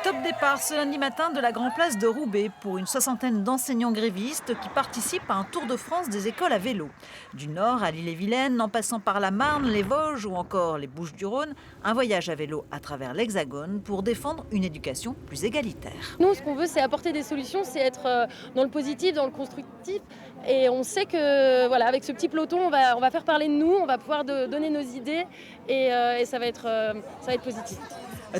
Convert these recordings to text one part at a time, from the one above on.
Top départ ce lundi matin de la Grand Place de Roubaix pour une soixantaine d'enseignants grévistes qui participent à un tour de France des écoles à vélo. Du nord à l'Ille-et-Vilaine, en passant par la Marne, les Vosges ou encore les Bouches-du-Rhône, un voyage à vélo à travers l'Hexagone pour défendre une éducation plus égalitaire. Nous, ce qu'on veut, c'est apporter des solutions, c'est être dans le positif, dans le constructif. Et on sait que, voilà, avec ce petit peloton, on va faire parler de nous, on va pouvoir donner nos idées et ça va être positif.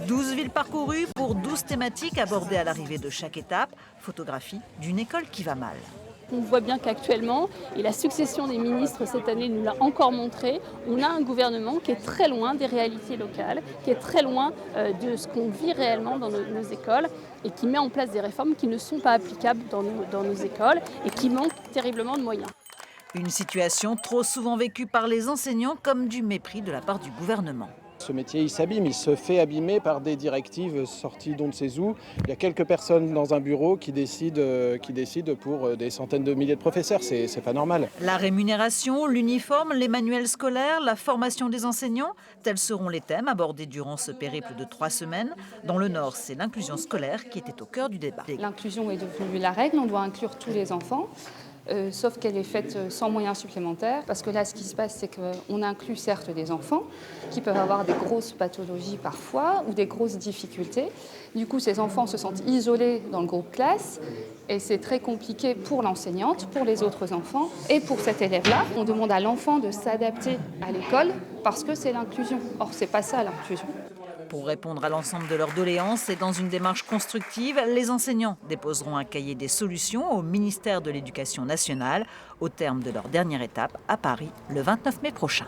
12 villes parcourues pour 12 thématiques abordées à l'arrivée de chaque étape. Photographie d'une école qui va mal. On voit bien qu'actuellement, et la succession des ministres cette année nous l'a encore montré, on a un gouvernement qui est très loin des réalités locales, qui est très loin de ce qu'on vit réellement dans nos écoles et qui met en place des réformes qui ne sont pas applicables dans nos écoles et qui manquent terriblement de moyens. Une situation trop souvent vécue par les enseignants comme du mépris de la part du gouvernement. Ce métier, il s'abîme, il se fait abîmer par des directives sorties d'on ne sait où. Il y a quelques personnes dans un bureau qui décident pour des centaines de milliers de professeurs. C'est pas normal. La rémunération, l'uniforme, les manuels scolaires, la formation des enseignants, tels seront les thèmes abordés durant ce périple de 3 semaines. Dans le Nord, c'est l'inclusion scolaire qui était au cœur du débat. L'inclusion est devenue la règle, on doit inclure tous les enfants. Sauf qu'elle est faite sans moyens supplémentaires, parce que là, ce qui se passe, c'est qu'on inclut certes des enfants qui peuvent avoir des grosses pathologies parfois ou des grosses difficultés. Du coup, ces enfants se sentent isolés dans le groupe classe et c'est très compliqué pour l'enseignante, pour les autres enfants et pour cet élève-là. On demande à l'enfant de s'adapter à l'école parce que c'est l'inclusion. Or, c'est pas ça l'inclusion. Pour répondre à l'ensemble de leurs doléances et dans une démarche constructive, les enseignants déposeront un cahier des solutions au ministère de l'Éducation nationale au terme de leur dernière étape à Paris le 29 mai prochain.